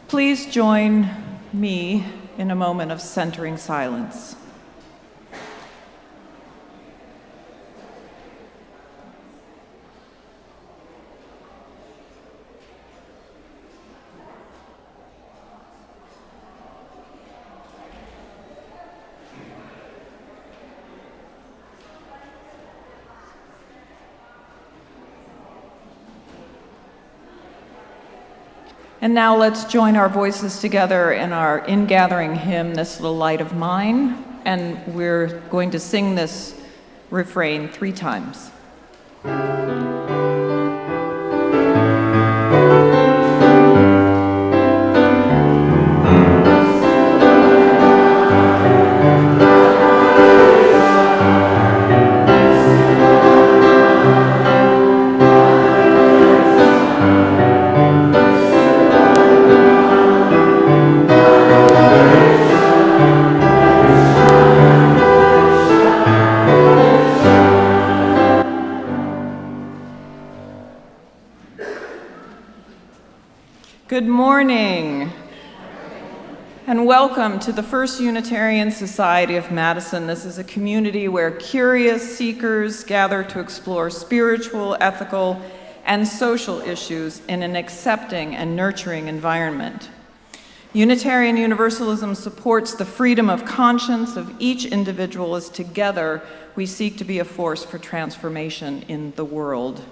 Please join me in a moment of centering silence. And now let's join our voices together in our ingathering hymn, This Little Light of Mine, and we're going to sing this refrain 3 times. Good morning, and welcome to the First Unitarian Society of Madison. This is a community where curious seekers gather to explore spiritual, ethical, and social issues in an accepting and nurturing environment. Unitarian Universalism supports the freedom of conscience of each individual as together we seek to be a force for transformation in the world.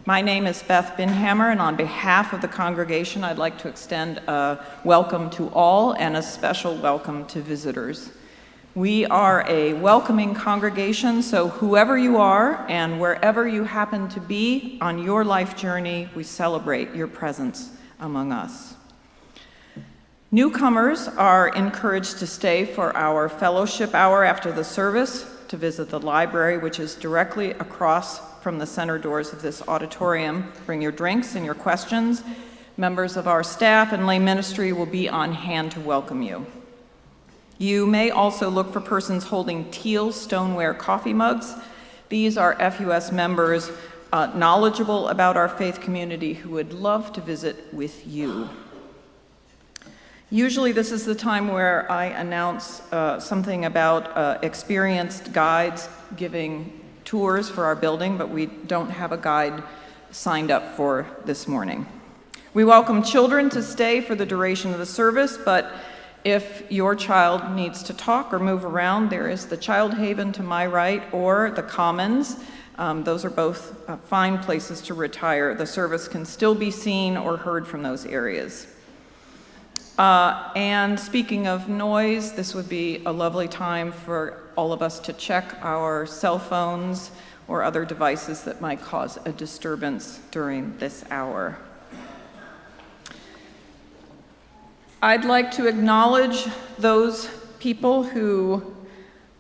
My name is Beth Binhammer, and on behalf of the congregation, I'd like to extend a welcome to all and a special welcome to visitors. We are a welcoming congregation, so whoever you are and wherever you happen to be on your life journey, we celebrate your presence among us. Newcomers are encouraged to stay for our fellowship hour after the service to visit the library, which is directly across from the center doors of this auditorium. Bring your drinks and your questions. Members of our staff and lay ministry will be on hand to welcome you. You may also look for persons holding teal stoneware coffee mugs. These are FUS members knowledgeable about our faith community who would love to visit with you. Usually this is the time where I announce something about experienced guides giving tours for our building, but we don't have a guide signed up for this morning. We welcome children to stay for the duration of the service, but if your child needs to talk or move around, there is the Child Haven to my right or the Commons. Those are both fine places to retire. The service can still be seen or heard from those areas. And speaking of noise, this would be a lovely time for all of us to check our cell phones or other devices that might cause a disturbance during this hour. I'd like to acknowledge those people who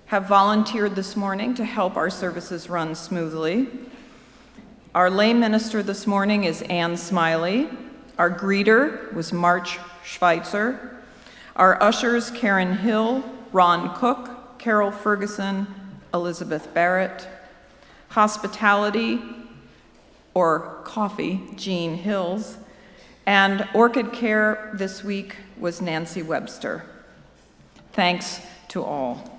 have volunteered this morning to help our services run smoothly. Our lay minister this morning is Ann Smiley. Our greeter was March Schweitzer. Our ushers, Karen Hill, Ron Cook, Carol Ferguson, Elizabeth Barrett. Hospitality, or coffee, Jean Hills. And Orchid Care this week was Nancy Webster. Thanks to all.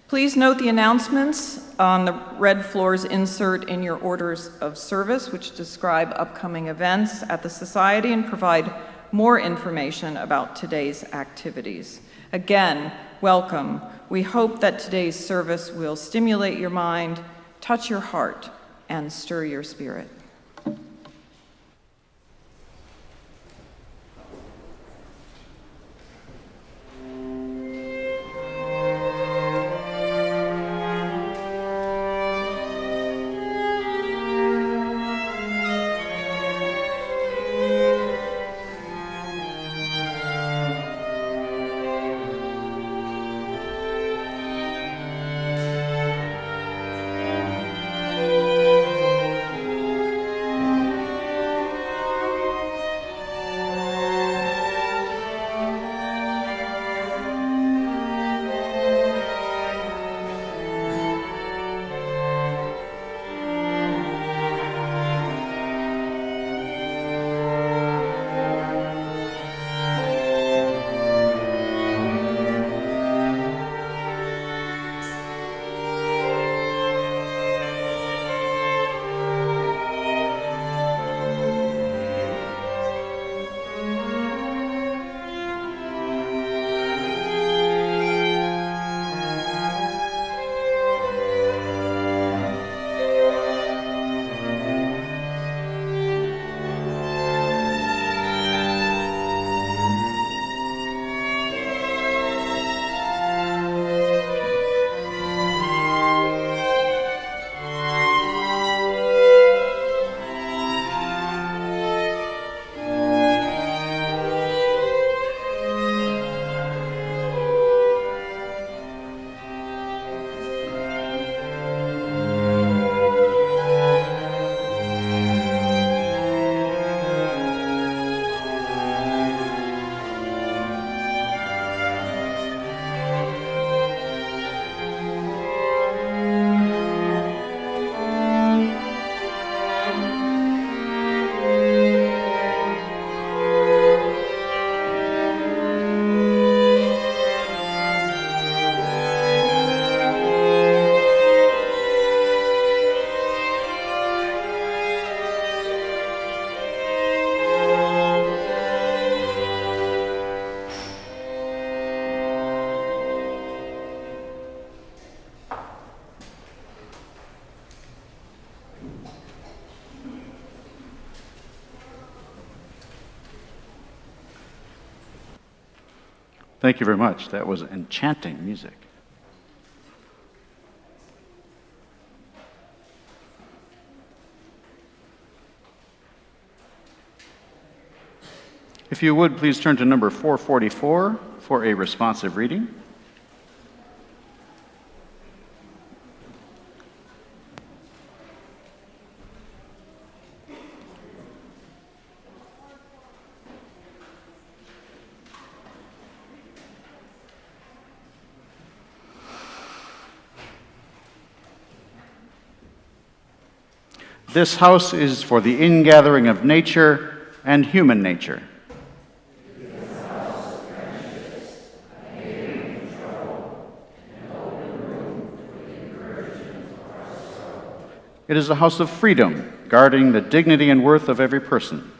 Please note the announcements on the red floors insert in your orders of service, which describe upcoming events at the Society and provide more information about today's activities. Again, welcome. We hope that today's service will stimulate your mind, touch your heart, and stir your spirit. Thank you very much. That was enchanting music. If you would, please turn to number 444 for a responsive reading. This house is for the ingathering of nature and human nature. It is a house of freedom, guarding the dignity and worth of every person.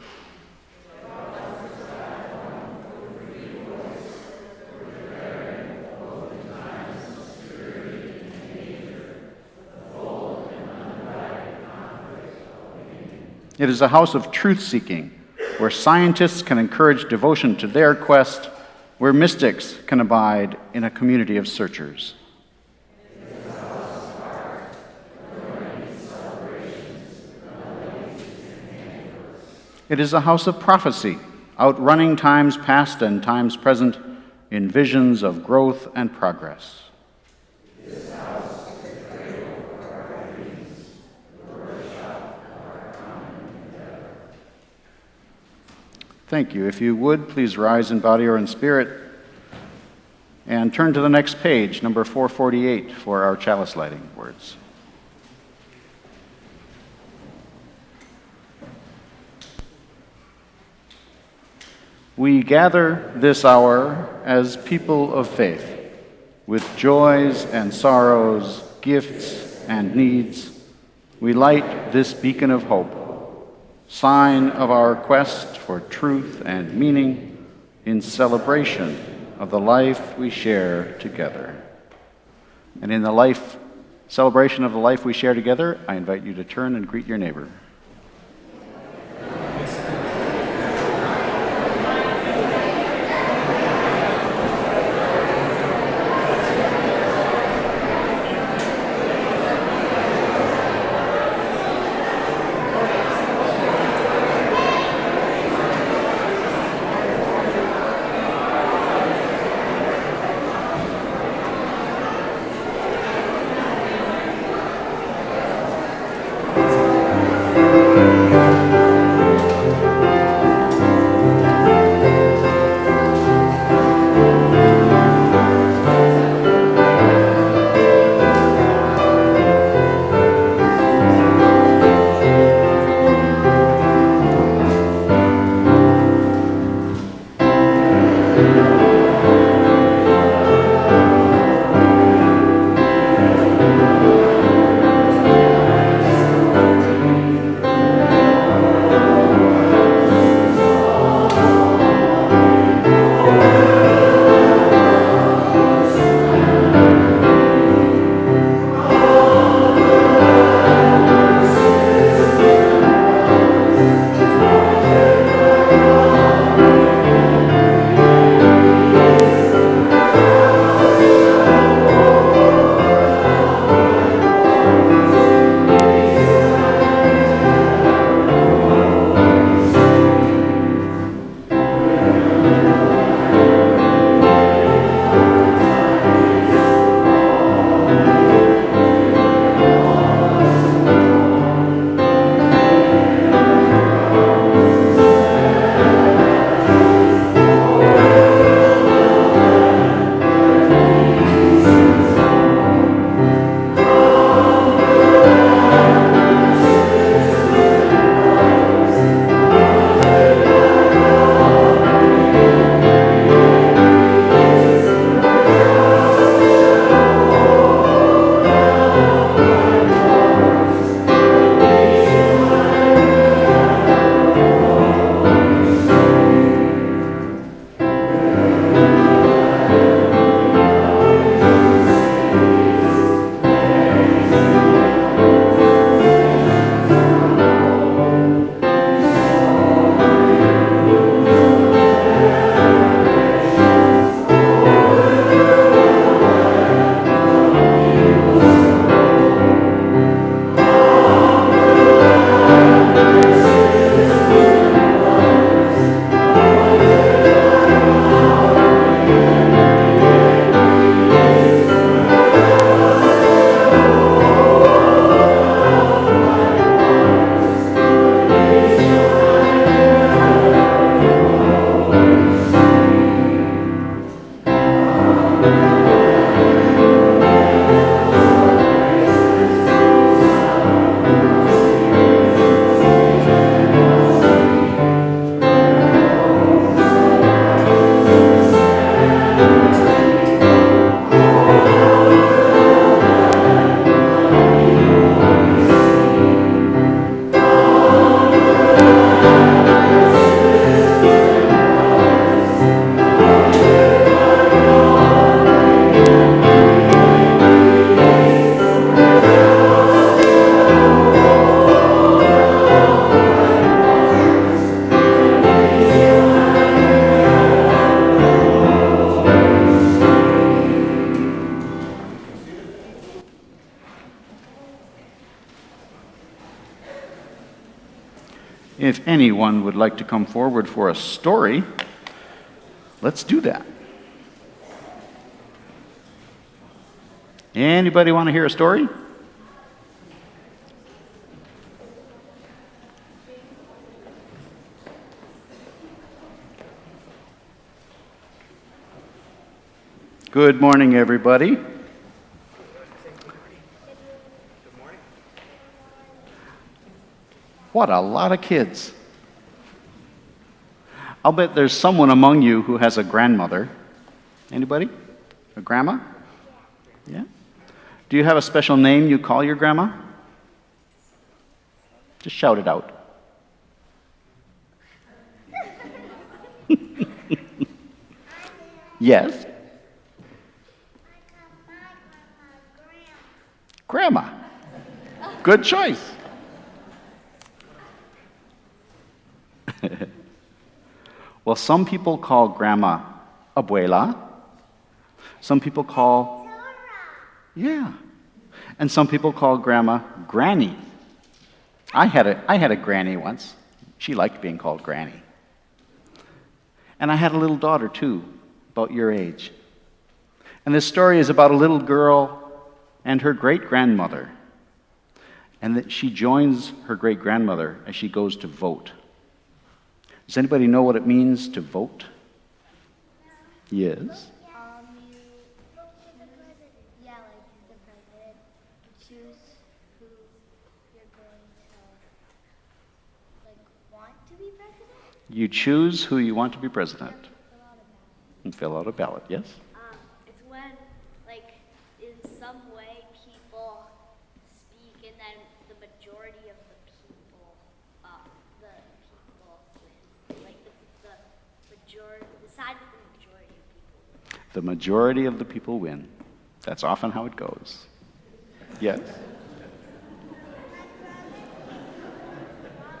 It is a house of truth-seeking, where scientists can encourage devotion to their quest, where mystics can abide in a community of searchers. It is a house of prophecy, outrunning times past and times present, in visions of growth and progress. Thank you. If you would, please rise in body or in spirit and turn to the next page, number 448, for our chalice lighting words. We gather this hour as people of faith, with joys and sorrows, gifts and needs. We light this beacon of hope, sign of our quest for truth and meaning in celebration of the life we share together. And in the celebration of the life we share together, I invite you to turn and greet your neighbor. If anyone would like to come forward for a story, let's do that. Anybody want to hear a story? Good morning, everybody. What a lot of kids. I'll bet there's someone among you who has a grandmother. Anybody? A grandma? Yeah? Do you have a special name you call your grandma? Just shout it out. Yes? Grandma. Good choice. Well, some people call grandma abuela. Some people call... Yeah. And some people call grandma granny. I had a granny once. She liked being called granny. And I had a little daughter, too, about your age. And this story is about a little girl and her great-grandmother. And that she joins her great-grandmother as she goes to vote. Does anybody know what it means to vote? Yes? You vote for the president. Yeah, like the president. You choose who you're going to, want to be president. You choose who you want to be president. Fill out a ballot. And fill out a ballot, yes? It's when, in some way people speak and then the majority of the people win. The side with the majority of people win. The majority of the people win. That's often how it goes. Yes?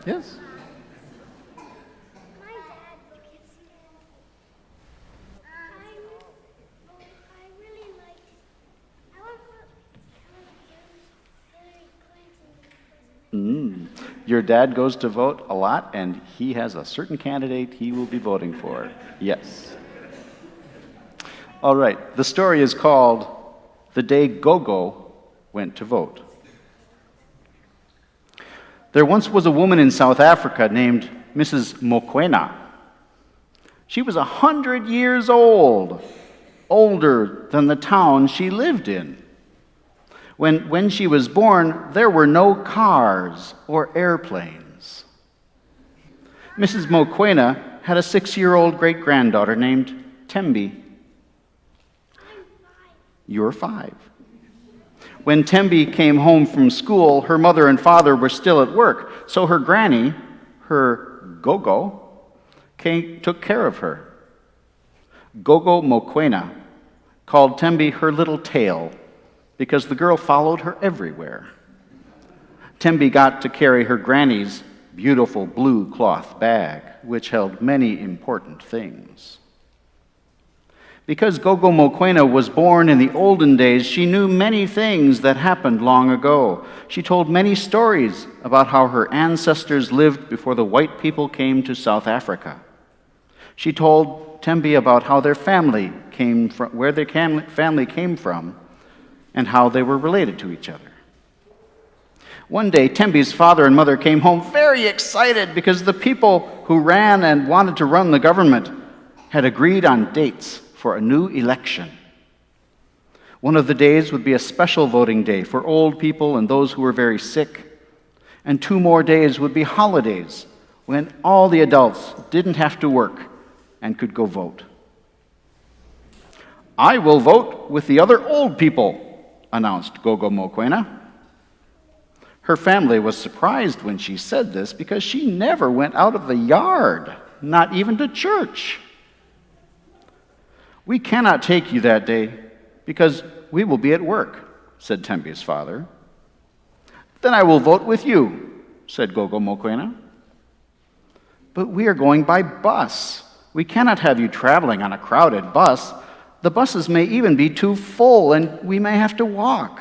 Yes? My dad votes. I really like. I want Hillary Clinton. Your dad goes to vote a lot, and he has a certain candidate he will be voting for. Yes. All right. The story is called The Day Gogo Went to Vote. There once was a woman in South Africa named Mrs. Mokoena. She was 100 years old, older than the town she lived in. When she was born, there were no cars or airplanes. Mrs. Mokoena had a 6-year-old great-granddaughter named Tembi. You're 5. When Tembi came home from school, her mother and father were still at work, so her granny, her Gogo, took care of her. Gogo Mokoena called Tembi her little tail, because the girl followed her everywhere. Tembi got to carry her granny's beautiful blue cloth bag, which held many important things. Because Gogo Mokoena was born in the olden days, she knew many things that happened long ago. She told many stories about how her ancestors lived before the white people came to South Africa. She told Tembi about how their family came from, where their family came from, and how they were related to each other. One day, Tembi's father and mother came home very excited because the people who ran and wanted to run the government had agreed on dates for a new election. One of the days would be a special voting day for old people and those who were very sick, and 2 more days would be holidays when all the adults didn't have to work and could go vote. "I will vote with the other old people," announced Gogo Mokoena. Her family was surprised when she said this because she never went out of the yard, not even to church. "We cannot take you that day because we will be at work," said Tembi's father. "Then I will vote with you," said Gogo Mokoena. "But we are going by bus. We cannot have you traveling on a crowded bus. The buses may even be too full, and we may have to walk."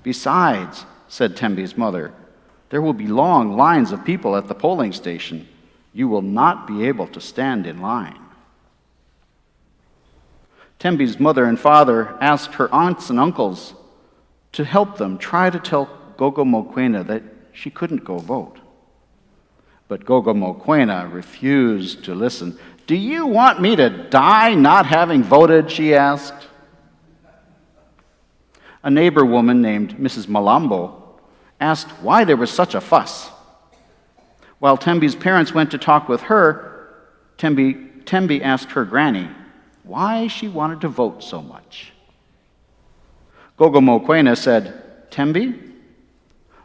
"Besides," said Tembi's mother, "there will be long lines of people at the polling station. You will not be able to stand in line." Tembi's mother and father asked her aunts and uncles to help them try to tell Gogo Mokwena that she couldn't go vote. But Gogo Mokwena refused to listen. "Do you want me to die not having voted?" she asked. A neighbor woman named Mrs. Malambo asked why there was such a fuss. While Tembi's parents went to talk with her, Tembi asked her granny why she wanted to vote so much. Gogo Mokwena said, "Tembi,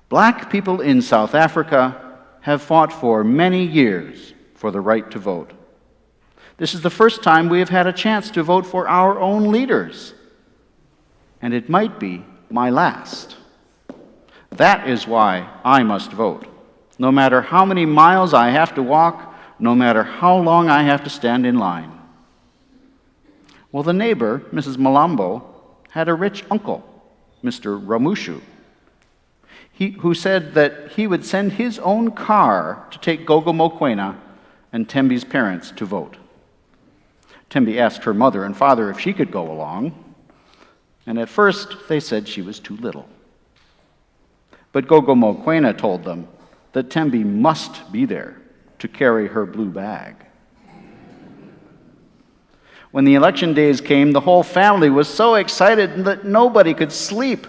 black people in South Africa have fought for many years for the right to vote. This is the first time we have had a chance to vote for our own leaders, and it might be my last. That is why I must vote, no matter how many miles I have to walk, no matter how long I have to stand in line." Well, the neighbor, Mrs. Malambo, had a rich uncle, Mr. Ramushu, who said that he would send his own car to take Gogo Mokwena and Tembi's parents to vote. Tembi asked her mother and father if she could go along, and at first they said she was too little. But Gogo Mokwena told them that Tembi must be there to carry her blue bag. When the election days came, the whole family was so excited that nobody could sleep.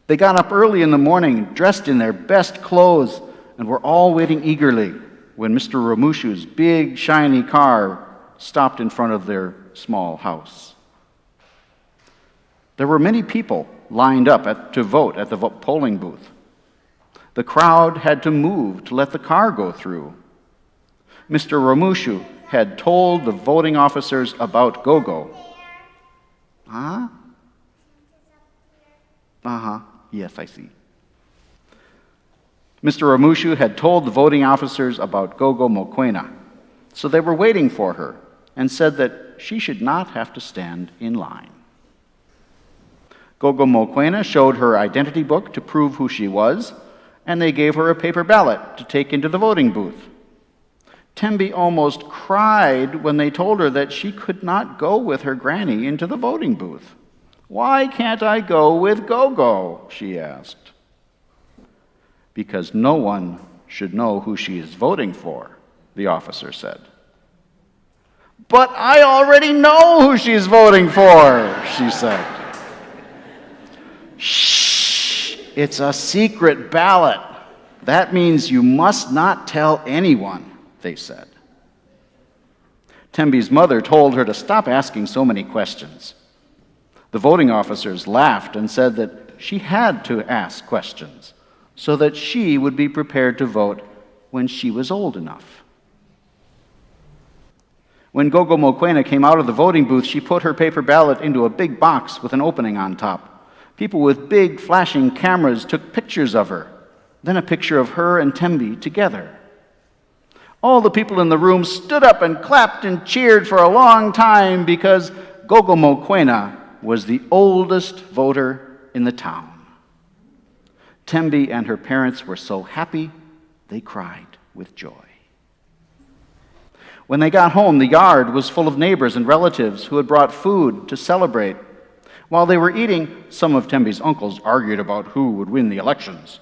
They got up early in the morning, dressed in their best clothes, and were all waiting eagerly when Mr. Ramushu's big, shiny car stopped in front of their small house. There were many people lined up to vote at the polling booth. The crowd had to move to let the car go through. Mr. Ramushu had told the voting officers about Gogo. Huh? Uh-huh. Yes, I see. Mr. Ramushu had told the voting officers about Gogo Mokwena, so they were waiting for her and said that she should not have to stand in line. Gogo Mokwena showed her identity book to prove who she was, and they gave her a paper ballot to take into the voting booth. Tembi almost cried when they told her that she could not go with her granny into the voting booth. "Why can't I go with Gogo?" she asked. "Because no one should know who she is voting for," the officer said. "But I already know who she's voting for," she said. "Shh, it's a secret ballot. That means you must not tell anyone," they said. Tembi's mother told her to stop asking so many questions. The voting officers laughed and said that she had to ask questions so that she would be prepared to vote when she was old enough. When Gogo Mokwena came out of the voting booth, she put her paper ballot into a big box with an opening on top. People with big flashing cameras took pictures of her, then a picture of her and Tembi together. All the people in the room stood up and clapped and cheered for a long time because Gogo Mokwena was the oldest voter in the town. Tembi and her parents were so happy, they cried with joy. When they got home, the yard was full of neighbors and relatives who had brought food to celebrate. While they were eating, some of Tembi's uncles argued about who would win the elections.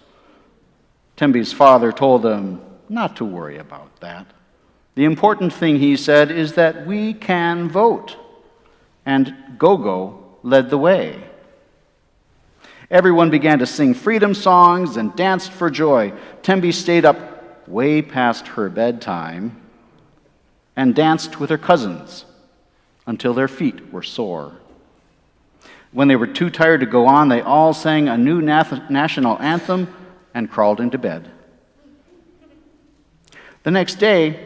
Tembi's father told them not to worry about that. The important thing, he said, is that we can vote. And Gogo led the way. Everyone began to sing freedom songs and danced for joy. Tembi stayed up way past her bedtime and danced with her cousins until their feet were sore. When they were too tired to go on, they all sang a new national anthem and crawled into bed. The next day,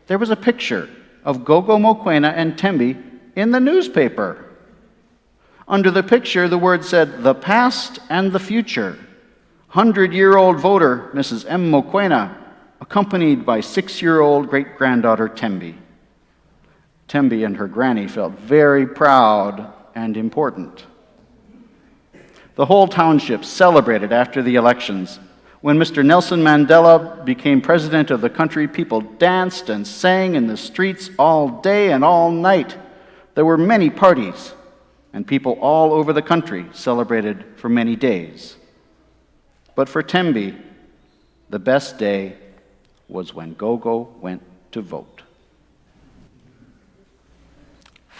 there was a picture of Gogo Mokwena and Tembi in the newspaper. Under the picture, the word said, "The past and the future. 100-year-old voter, Mrs. M. Mokwena, accompanied by 6-year-old great-granddaughter Tembi." Tembi and her granny felt very proud and important. The whole township celebrated after the elections. When Mr. Nelson Mandela became president of the country, people danced and sang in the streets all day and all night. There were many parties, and people all over the country celebrated for many days. But for Tembi, the best day was when Gogo went to vote.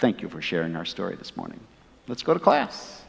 Thank you for sharing our story this morning. Let's go to class.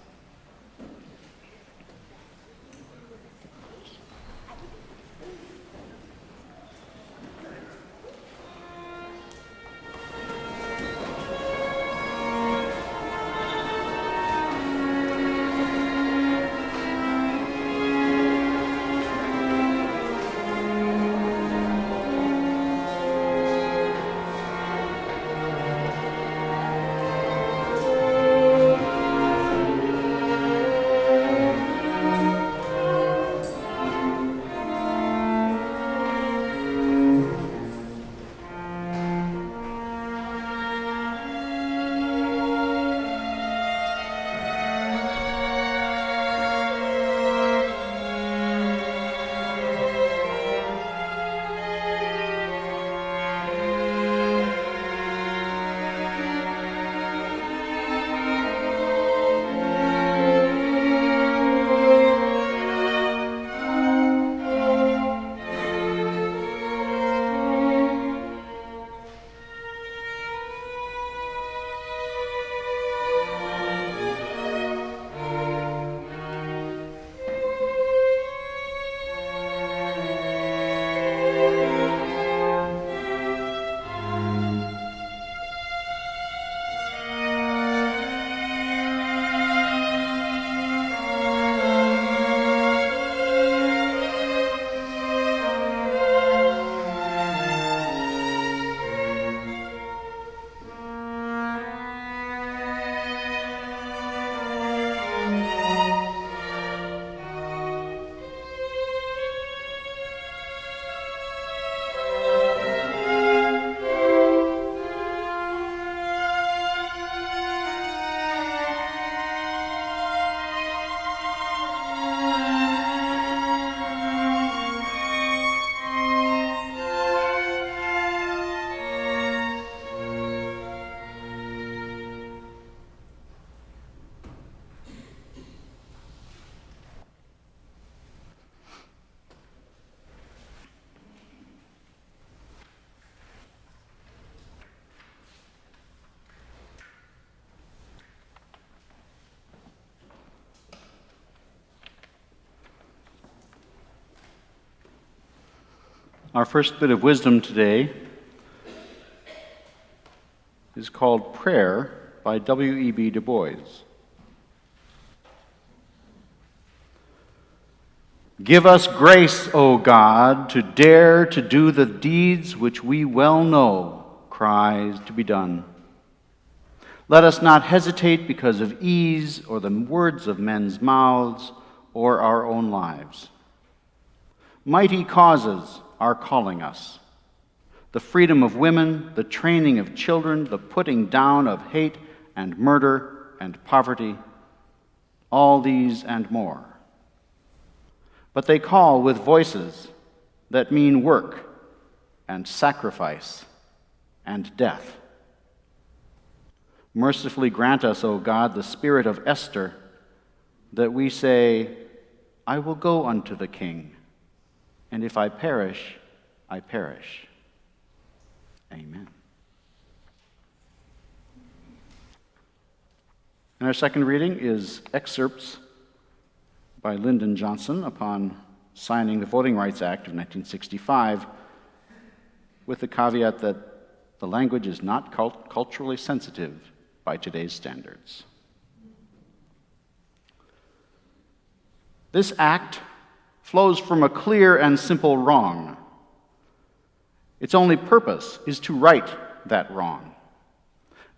Our first bit of wisdom today is called Prayer by W.E.B. Du Bois. Give us grace, O God, to dare to do the deeds which we well know cries to be done. Let us not hesitate because of ease or the words of men's mouths or our own lives. Mighty causes are calling us. The freedom of women, the training of children, the putting down of hate and murder and poverty, all these and more. But they call with voices that mean work and sacrifice and death. Mercifully grant us, O God, the spirit of Esther, that we say, I will go unto the king, and if I perish, I perish. Amen. And our second reading is excerpts by Lyndon Johnson upon signing the Voting Rights Act of 1965, with the caveat that the language is not culturally sensitive by today's standards. This act flows from a clear and simple wrong. Its only purpose is to right that wrong.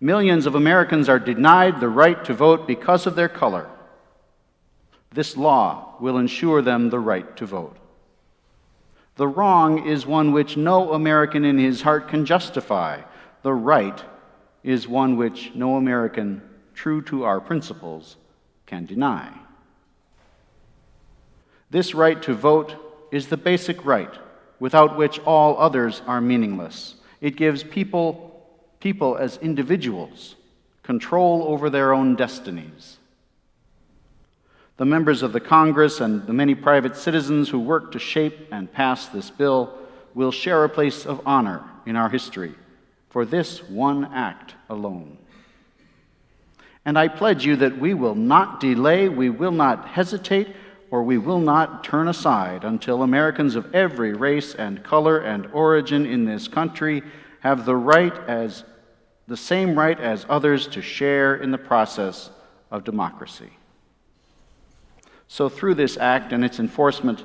Millions of Americans are denied the right to vote because of their color. This law will ensure them the right to vote. The wrong is one which no American in his heart can justify. The right is one which no American, true to our principles, can deny. This right to vote is the basic right, without which all others are meaningless. It gives people as individuals control over their own destinies. The members of the Congress and the many private citizens who worked to shape and pass this bill will share a place of honor in our history for this one act alone. And I pledge you that we will not delay, we will not hesitate, or we will not turn aside until Americans of every race and color and origin in this country have the same right as others to share in the process of democracy. So through this act and its enforcement,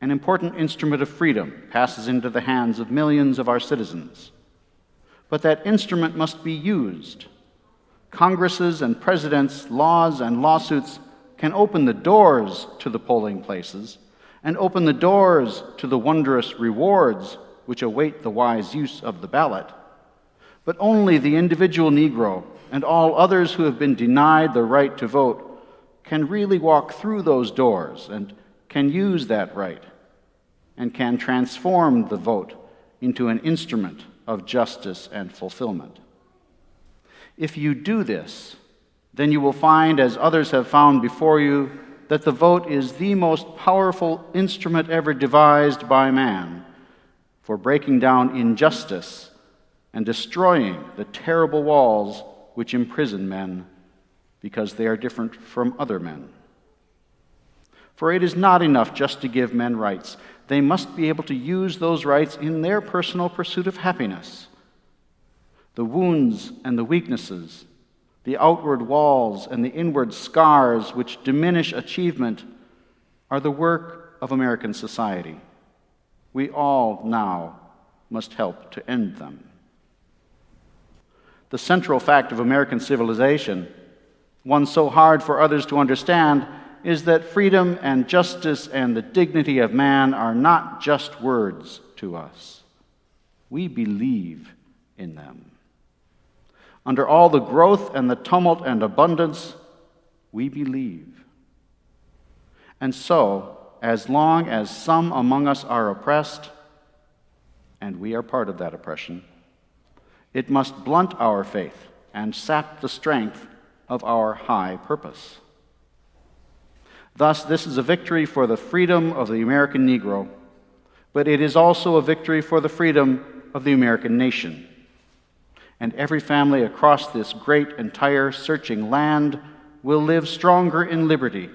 an important instrument of freedom passes into the hands of millions of our citizens. But that instrument must be used. Congresses and presidents, laws and lawsuits can open the doors to the polling places and open the doors to the wondrous rewards which await the wise use of the ballot. But only the individual Negro and all others who have been denied the right to vote can really walk through those doors and can use that right and can transform the vote into an instrument of justice and fulfillment. If you do this, then you will find, as others have found before you, that the vote is the most powerful instrument ever devised by man for breaking down injustice and destroying the terrible walls which imprison men because they are different from other men. For it is not enough just to give men rights. They must be able to use those rights in their personal pursuit of happiness. The wounds and the weaknesses, the outward walls and the inward scars which diminish achievement are the work of American society. We all now must help to end them. The central fact of American civilization, one so hard for others to understand, is that freedom and justice and the dignity of man are not just words to us. We believe in them. Under all the growth and the tumult and abundance, we believe. And so, as long as some among us are oppressed, and we are part of that oppression, it must blunt our faith and sap the strength of our high purpose. Thus, this is a victory for the freedom of the American Negro, but it is also a victory for the freedom of the American nation. And every family across this great, entire, searching land will live stronger in liberty,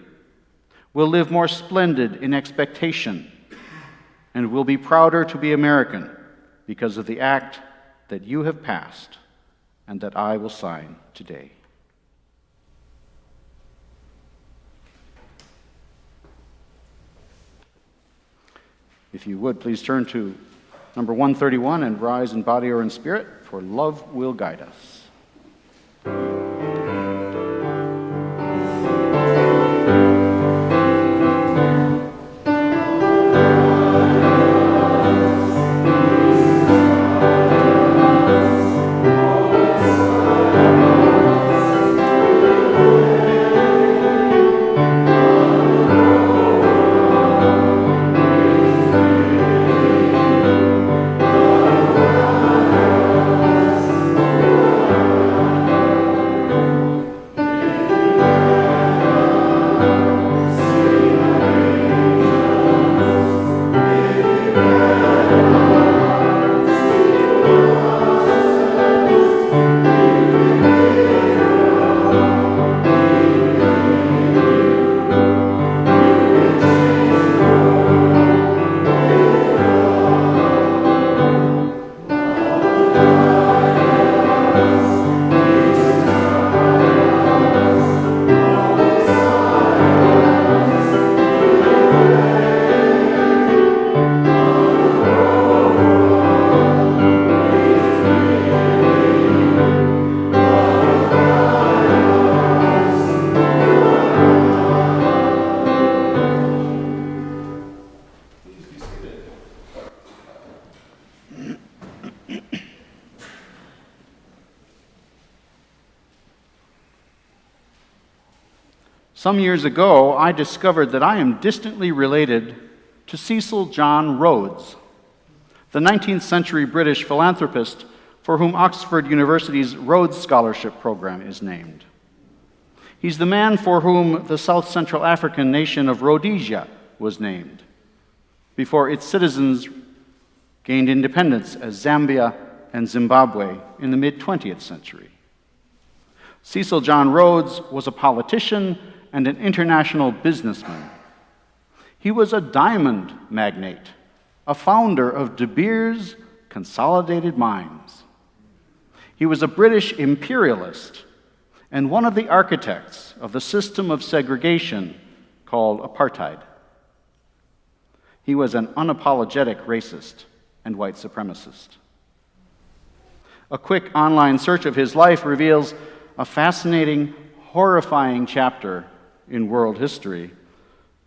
will live more splendid in expectation, and will be prouder to be American because of the act that you have passed and that I will sign today. If you would, please turn to number 131 and rise in body or in spirit, for love will guide us. Some years ago, I discovered that I am distantly related to Cecil John Rhodes, the 19th century British philanthropist for whom Oxford University's Rhodes Scholarship Program is named. He's the man for whom the South Central African nation of Rhodesia was named, before its citizens gained independence as Zambia and Zimbabwe in the mid-20th century. Cecil John Rhodes was a politician and an international businessman. He was a diamond magnate, a founder of De Beers Consolidated Mines. He was a British imperialist and one of the architects of the system of segregation called apartheid. He was an unapologetic racist and white supremacist. A quick online search of his life reveals a fascinating, horrifying chapter in world history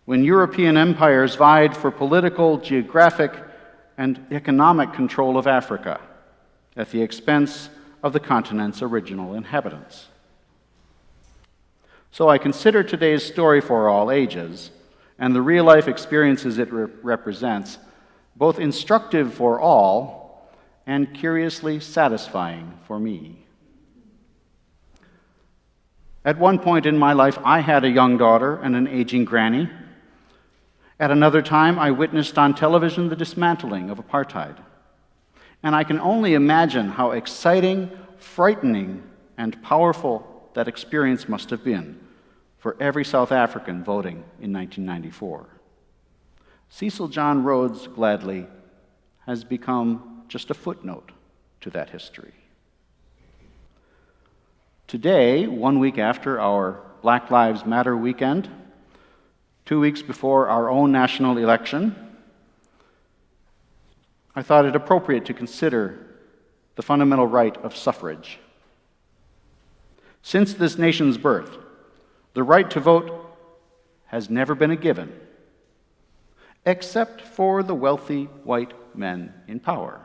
when European empires vied for political, geographic, and economic control of Africa at the expense of the continent's original inhabitants. So I consider today's story for all ages, and the real-life experiences it represents, both instructive for all and curiously satisfying for me. At one point in my life, I had a young daughter and an aging granny. At another time, I witnessed on television the dismantling of apartheid. And I can only imagine how exciting, frightening, and powerful that experience must have been for every South African voting in 1994. Cecil John Rhodes, gladly, has become just a footnote to that history. Today, 1 week after our Black Lives Matter weekend, 2 weeks before our own national election, I thought it appropriate to consider the fundamental right of suffrage. Since this nation's birth, the right to vote has never been a given, except for the wealthy white men in power.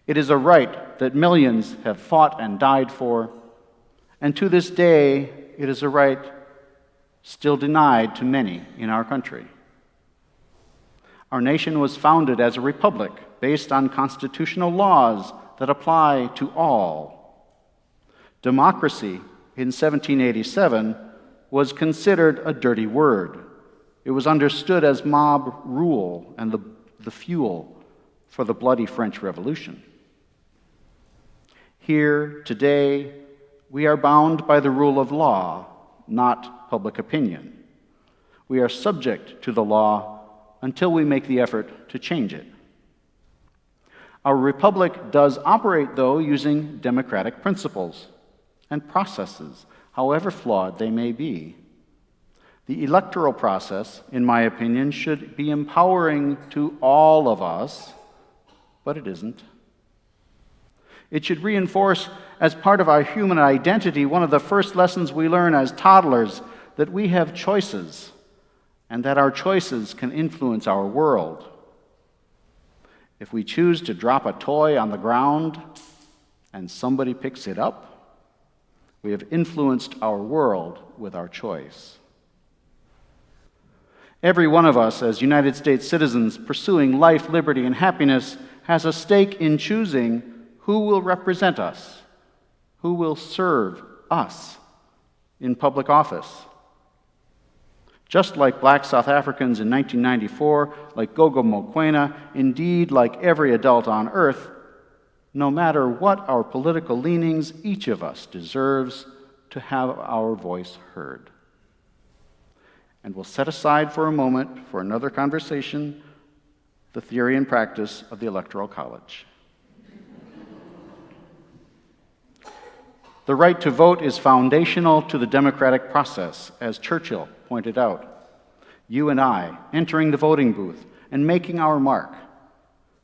It is a right that millions have fought and died for, and to this day, it is a right still denied to many in our country. Our nation was founded as a republic based on constitutional laws that apply to all. Democracy in 1787 was considered a dirty word. It was understood as mob rule and the fuel for the bloody French Revolution. Here, today, we are bound by the rule of law, not public opinion. We are subject to the law until we make the effort to change it. Our republic does operate, though, using democratic principles and processes, however flawed they may be. The electoral process, in my opinion, should be empowering to all of us, but it isn't. It should reinforce, as part of our human identity, one of the first lessons we learn as toddlers, that we have choices, and that our choices can influence our world. If we choose to drop a toy on the ground and somebody picks it up, we have influenced our world with our choice. Every one of us, as United States citizens pursuing life, liberty, and happiness, has a stake in choosing who will represent us, who will serve us in public office. Just like black South Africans in 1994, like Gogo Mokoena, indeed like every adult on earth, no matter what our political leanings, each of us deserves to have our voice heard. And we'll set aside for a moment, for another conversation, the theory and practice of the Electoral College. The right to vote is foundational to the democratic process, as Churchill pointed out. You and I entering the voting booth and making our mark,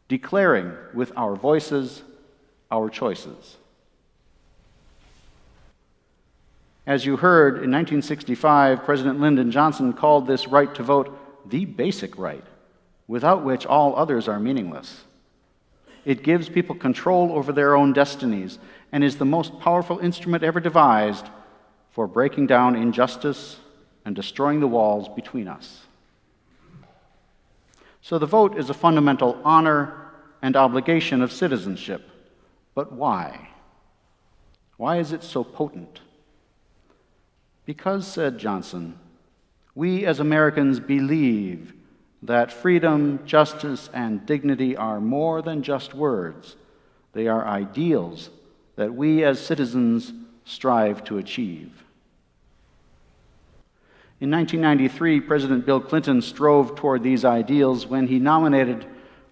declaring with our voices our choices. As you heard, in 1965, President Lyndon Johnson called this right to vote the basic right, without which all others are meaningless. It gives people control over their own destinies and is the most powerful instrument ever devised for breaking down injustice and destroying the walls between us. So the vote is a fundamental honor and obligation of citizenship, But why? Why is it so potent? Because, said Johnson, we as Americans believe that freedom, justice, and dignity are more than just words. They are ideals that we as citizens strive to achieve. In 1993, President Bill Clinton strove toward these ideals when he nominated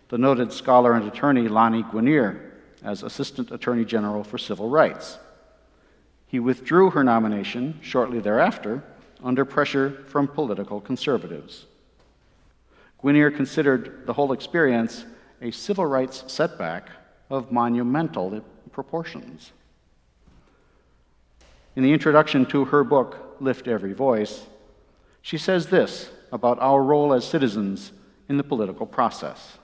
the noted scholar and attorney Lani Guinier as Assistant Attorney General for Civil Rights. He withdrew her nomination shortly thereafter under pressure from political conservatives. Guinier considered the whole experience a civil rights setback of monumental proportions. In the introduction to her book, Lift Every Voice, she says this about our role as citizens in the political process.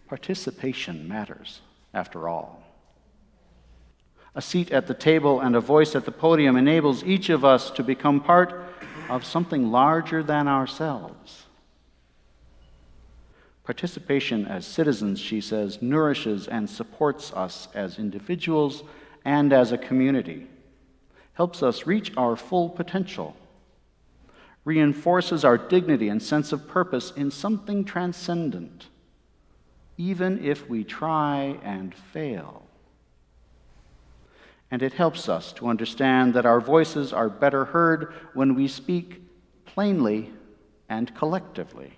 Participation matters, after all. A seat at the table and a voice at the podium enables each of us to become part of something larger than ourselves. Participation as citizens, she says, nourishes and supports us as individuals and as a community, helps us reach our full potential, reinforces our dignity and sense of purpose in something transcendent, even if we try and fail. And it helps us to understand that our voices are better heard when we speak plainly and collectively.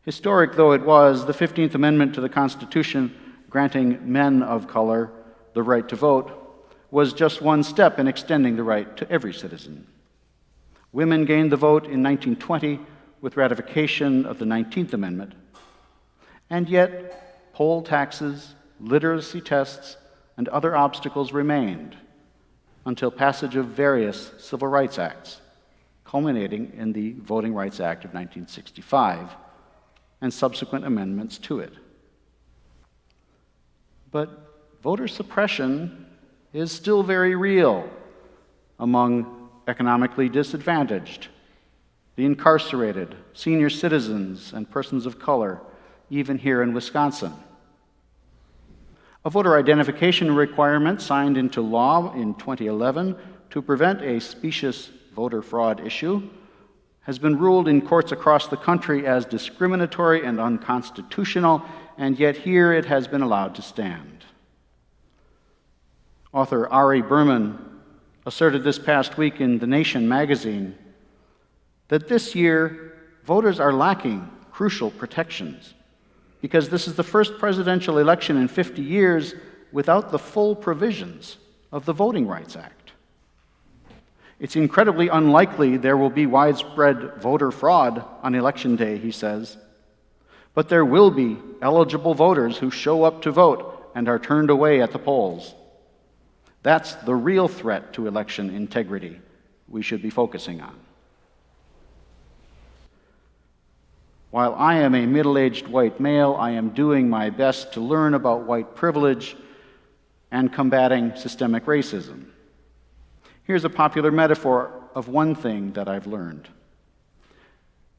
Historic though it was, the 15th Amendment to the Constitution, granting men of color the right to vote, was just one step in extending the right to every citizen. Women gained the vote in 1920 with ratification of the 19th Amendment. And yet, poll taxes, literacy tests, and other obstacles remained until passage of various civil rights acts, culminating in the Voting Rights Act of 1965 and subsequent amendments to it. But voter suppression is still very real among economically disadvantaged, the incarcerated, senior citizens, and persons of color, even here in Wisconsin. A voter identification requirement signed into law in 2011 to prevent a specious voter fraud issue has been ruled in courts across the country as discriminatory and unconstitutional, and yet here it has been allowed to stand. Author Ari Berman asserted this past week in The Nation magazine that this year voters are lacking crucial protections because this is the first presidential election in 50 years without the full provisions of the Voting Rights Act. It's incredibly unlikely there will be widespread voter fraud on Election Day, he says, but there will be eligible voters who show up to vote and are turned away at the polls. That's the real threat to election integrity we should be focusing on. While I am a middle-aged white male, I am doing my best to learn about white privilege and combating systemic racism. Here's a popular metaphor of one thing that I've learned.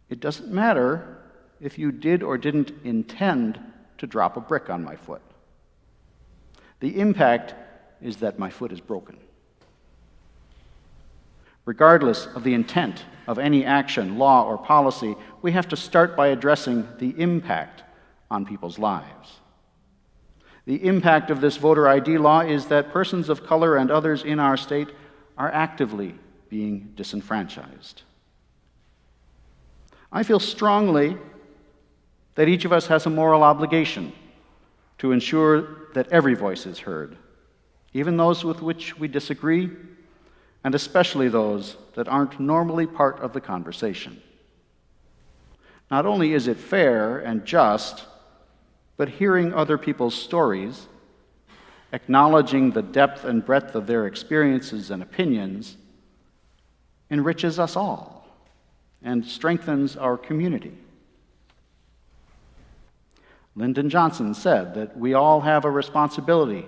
It doesn't matter if you did or didn't intend to drop a brick on my foot. The impact is that my foot is broken. Regardless of the intent of any action, law, or policy, we have to start by addressing the impact on people's lives. The impact of this voter ID law is that persons of color and others in our state are actively being disenfranchised. I feel strongly that each of us has a moral obligation to ensure that every voice is heard, even those with which we disagree, and especially those that aren't normally part of the conversation. Not only is it fair and just, but hearing other people's stories, acknowledging the depth and breadth of their experiences and opinions, enriches us all and strengthens our community. Lyndon Johnson said that we all have a responsibility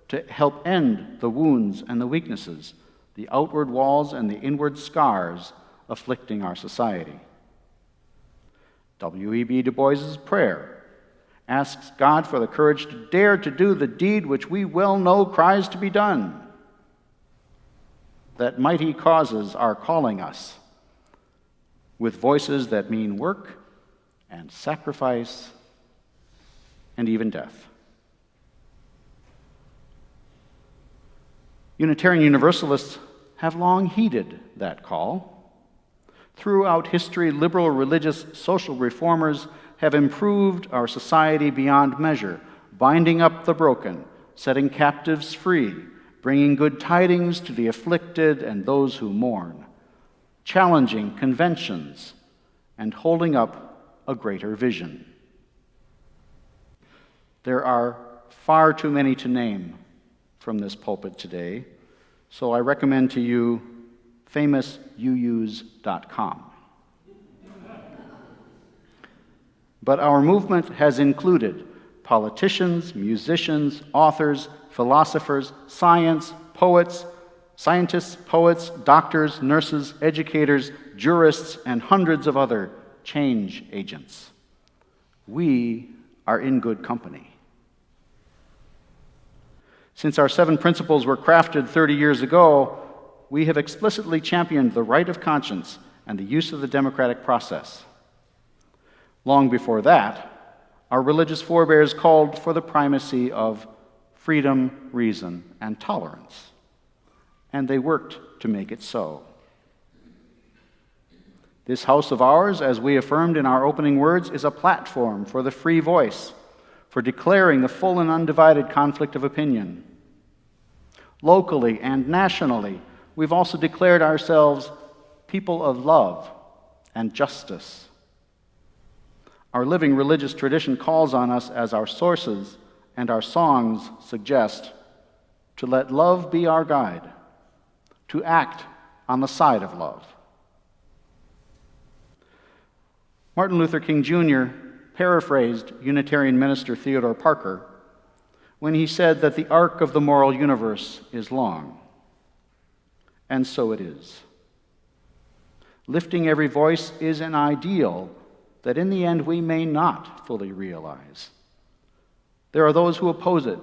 to help end the wounds and the weaknesses, the outward walls and the inward scars afflicting our society. W.E.B. Du Bois's prayer, asks God for the courage to dare to do the deed which we well know cries to be done. That mighty causes are calling us, with voices that mean work and sacrifice and even death. Unitarian Universalists have long heeded that call. Throughout history, liberal religious social reformers have improved our society beyond measure, binding up the broken, setting captives free, bringing good tidings to the afflicted and those who mourn, challenging conventions, and holding up a greater vision. There are far too many to name from this pulpit today, so I recommend to you famousuus.com. But our movement has included politicians, musicians, authors, philosophers, scientists, poets, doctors, nurses, educators, jurists, and hundreds of other change agents. We are in good company. Since our 7 principles were crafted 30 years ago, we have explicitly championed the right of conscience and the use of the democratic process. Long before that, our religious forebears called for the primacy of freedom, reason, and tolerance, and they worked to make it so. This house of ours, as we affirmed in our opening words, is a platform for the free voice, for declaring the full and undivided conflict of opinion. Locally and nationally, we've also declared ourselves people of love and justice. Our living religious tradition calls on us, as our sources and our songs suggest, to let love be our guide, to act on the side of love. Martin Luther King Jr. paraphrased Unitarian minister Theodore Parker when he said that the arc of the moral universe is long. And so it is. Lifting every voice is an ideal that in the end we may not fully realize. There are those who oppose it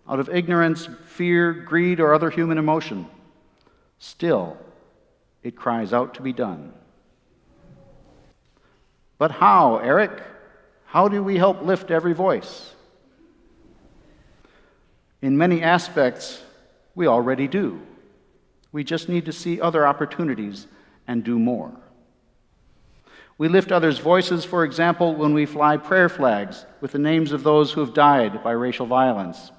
out of ignorance, fear, greed, or other human emotion. Still, it cries out to be done. But how, Eric? How do we help lift every voice? In many aspects, we already do. We just need to see other opportunities and do more. We lift others' voices, for example, when we fly prayer flags with the names of those who have died by racial violence.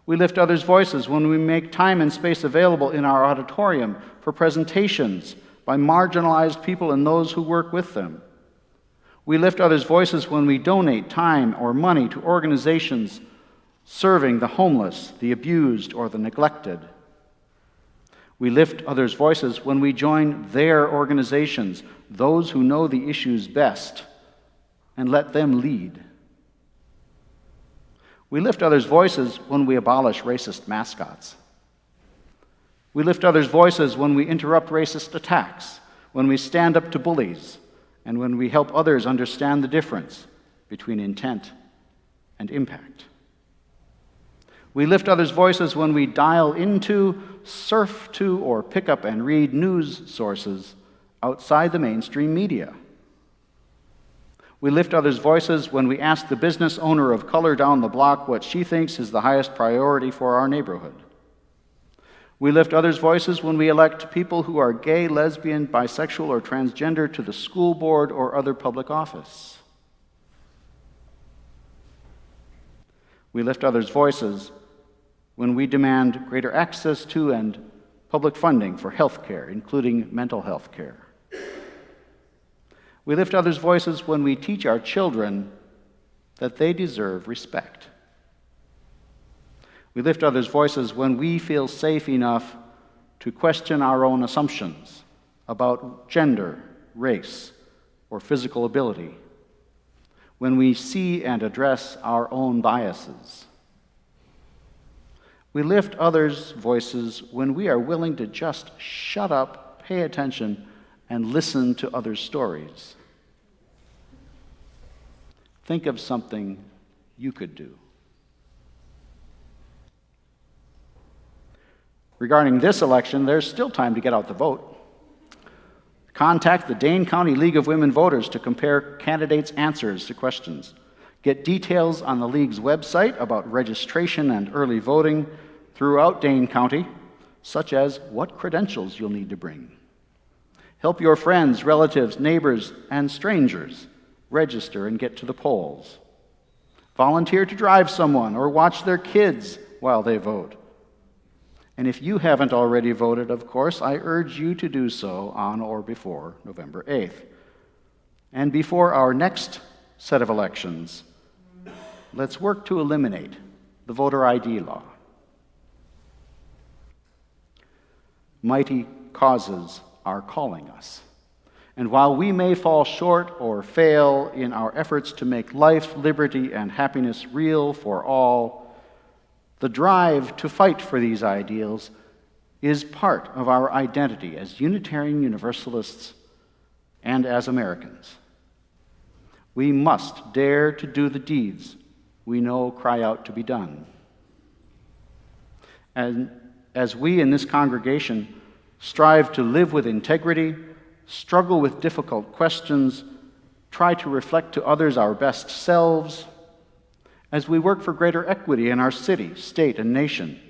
We lift others' voices when we make time and space available in our auditorium for presentations by marginalized people and those who work with them. We lift others' voices when we donate time or money to organizations serving the homeless, the abused, or the neglected. We lift others' voices when we join their organizations, those who know the issues best, and let them lead. We lift others' voices when we abolish racist mascots. We lift others' voices when we interrupt racist attacks, when we stand up to bullies, and when we help others understand the difference between intent and impact. We lift others' voices when we dial into, surf to, or pick up and read news sources outside the mainstream media. We lift others' voices when we ask the business owner of color down the block what she thinks is the highest priority for our neighborhood. We lift others' voices when we elect people who are gay, lesbian, bisexual, or transgender to the school board or other public office. We lift others' voices when we demand greater access to and public funding for health care, including mental health care. We lift others' voices when we teach our children that they deserve respect. We lift others' voices when we feel safe enough to question our own assumptions about gender, race, or physical ability, when we see and address our own biases. We lift others' voices when we are willing to just shut up, pay attention, and listen to others' stories. Think of something you could do. Regarding this election, there's still time to get out the vote. Contact the Dane County League of Women Voters to compare candidates' answers to questions. Get details on the League's website about registration and early voting throughout Dane County, such as what credentials you'll need to bring. Help your friends, relatives, neighbors, and strangers register and get to the polls. Volunteer to drive someone or watch their kids while they vote. And if you haven't already voted, of course, I urge you to do so on or before November 8th. And before our next set of elections, let's work to eliminate the voter ID law. Mighty causes are calling us. And while we may fall short or fail in our efforts to make life, liberty, and happiness real for all, the drive to fight for these ideals is part of our identity as Unitarian Universalists and as Americans. We must dare to do the deeds we know cry out to be done. And as we in this congregation strive to live with integrity, struggle with difficult questions, try to reflect to others our best selves, as we work for greater equity in our city, state, and nation,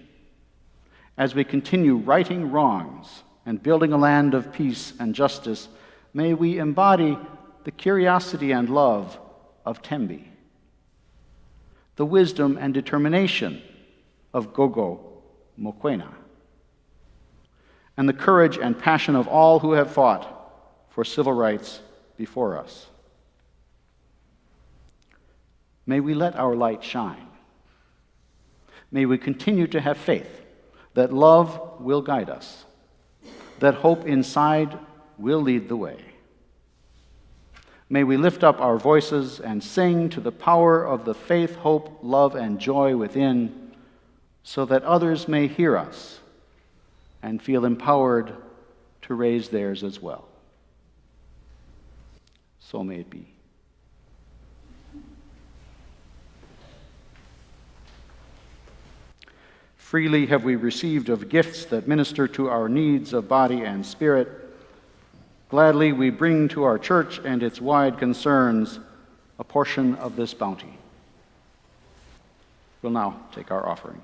as we continue righting wrongs and building a land of peace and justice, may we embody the curiosity and love of Tembi, the wisdom and determination of Gogo Mokwena, and the courage and passion of all who have fought for civil rights before us. May we let our light shine. May we continue to have faith that love will guide us, that hope inside will lead the way. May we lift up our voices and sing to the power of the faith, hope, love, and joy within, so that others may hear us and feel empowered to raise theirs as well. So may it be. Freely have we received of gifts that minister to our needs of body and spirit. Gladly we bring to our church and its wide concerns a portion of this bounty. We'll now take our offering.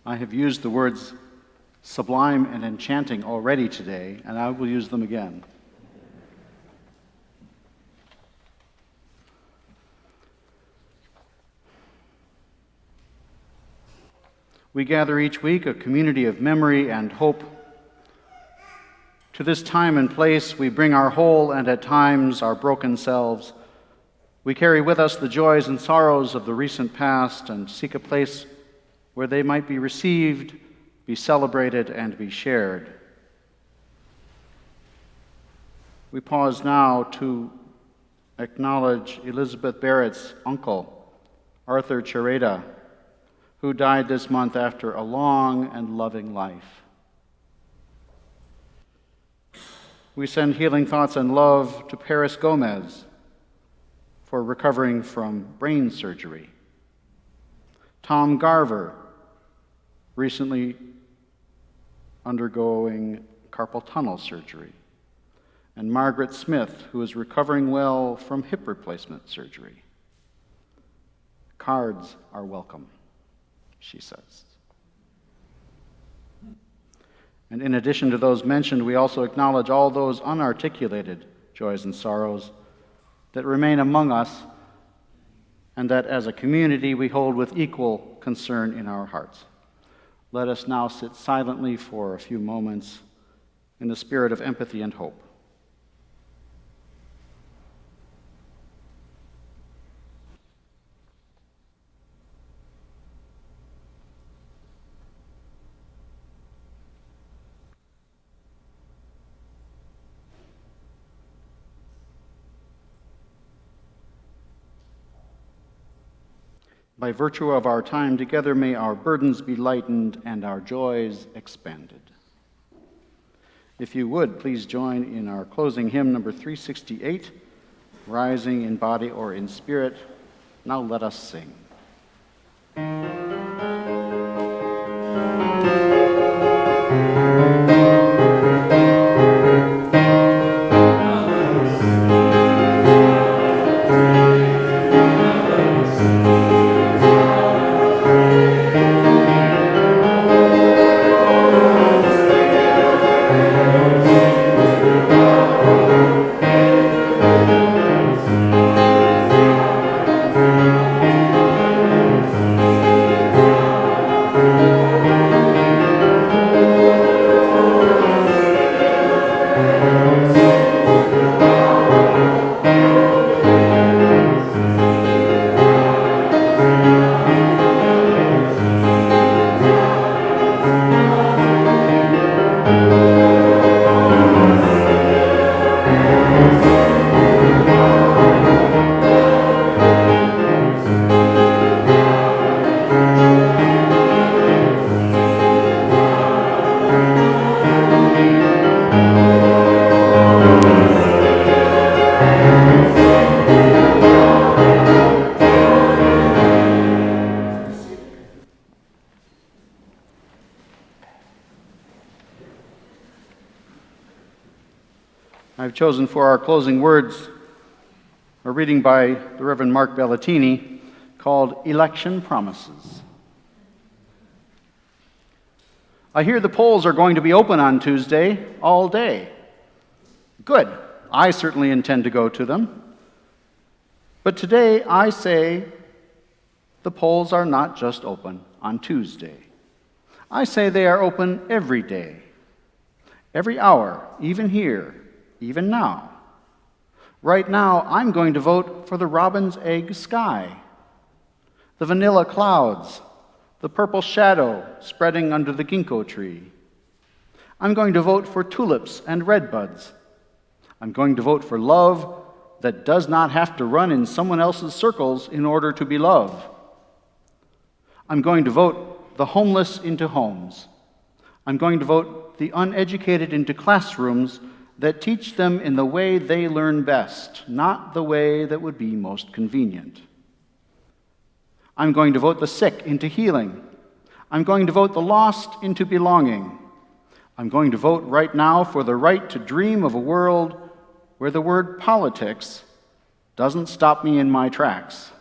I have used the words sublime and enchanting already today, and I will use them again. We gather each week a community of memory and hope. To this time and place, we bring our whole and at times our broken selves. We carry with us the joys and sorrows of the recent past and seek a place where they might be received, be celebrated, and be shared. We pause now to acknowledge Elizabeth Barrett's uncle, Arthur Chereda, who died this month after a long and loving life. We send healing thoughts and love to Paris Gomez for recovering from brain surgery. Tom Garver, recently undergoing carpal tunnel surgery. And Margaret Smith, who is recovering well from hip replacement surgery. Cards are welcome, she says. And in addition to those mentioned, we also acknowledge all those unarticulated joys and sorrows that remain among us and that as a community we hold with equal concern in our hearts. Let us now sit silently for a few moments in the spirit of empathy and hope. By virtue of our time together, may our burdens be lightened and our joys expanded. If you would, please join in our closing hymn, number 368, Rising in Body or in Spirit. Now let us sing. I've chosen for our closing words a reading by the Reverend Mark Bellatini called Election Promises. I hear the polls are going to be open on Tuesday all day. Good. I certainly intend to go to them. But today I say the polls are not just open on Tuesday. I say they are open every day, every hour, even here, even now. Right now, I'm going to vote for the robin's egg sky, the vanilla clouds, the purple shadow spreading under the ginkgo tree. I'm going to vote for tulips and redbuds. I'm going to vote for love that does not have to run in someone else's circles in order to be love. I'm going to vote the homeless into homes. I'm going to vote the uneducated into classrooms that teach them in the way they learn best, not the way that would be most convenient. I'm going to vote the sick into healing. I'm going to vote the lost into belonging. I'm going to vote right now for the right to dream of a world where the word politics doesn't stop me in my tracks,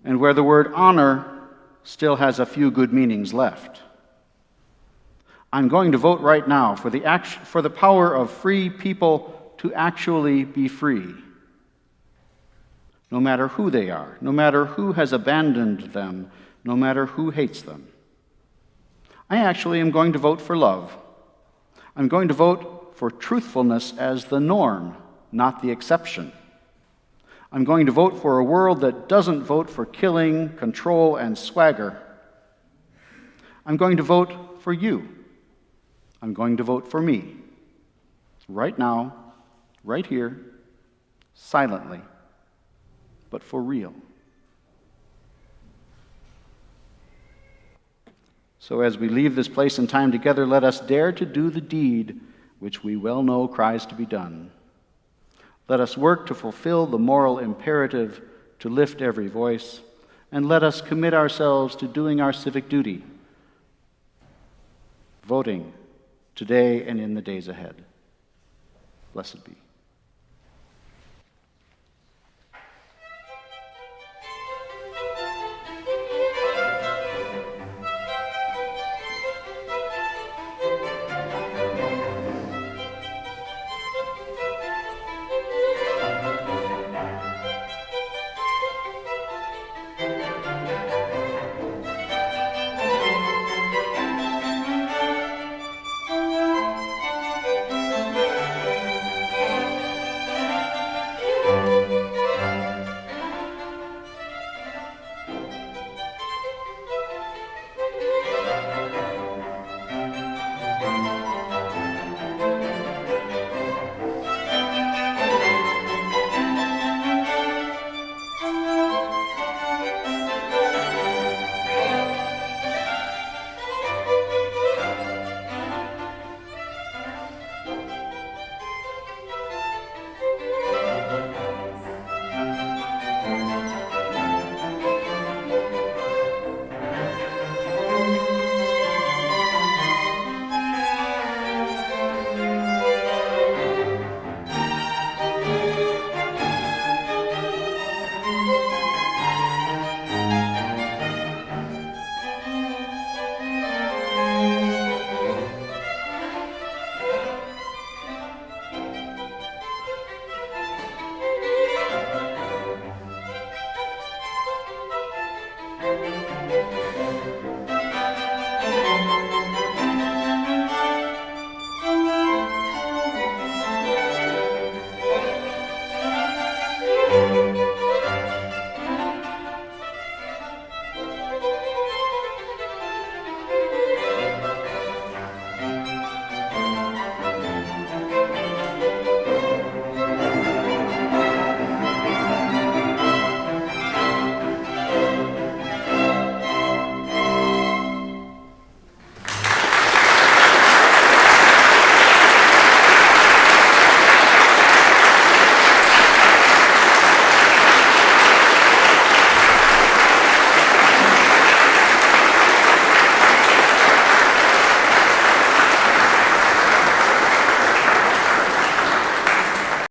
and where the word honor still has a few good meanings left. I'm going to vote right now for the power of free people to actually be free, no matter who they are, no matter who has abandoned them, no matter who hates them. I actually am going to vote for love. I'm going to vote for truthfulness as the norm, not the exception. I'm going to vote for a world that doesn't vote for killing, control, and swagger. I'm going to vote for you. I'm going to vote for me. Right now, right here, silently, but for real. So as we leave this place and time together, let us dare to do the deed which we well know cries to be done. Let us work to fulfill the moral imperative to lift every voice, and let us commit ourselves to doing our civic duty, voting today and in the days ahead. Blessed be.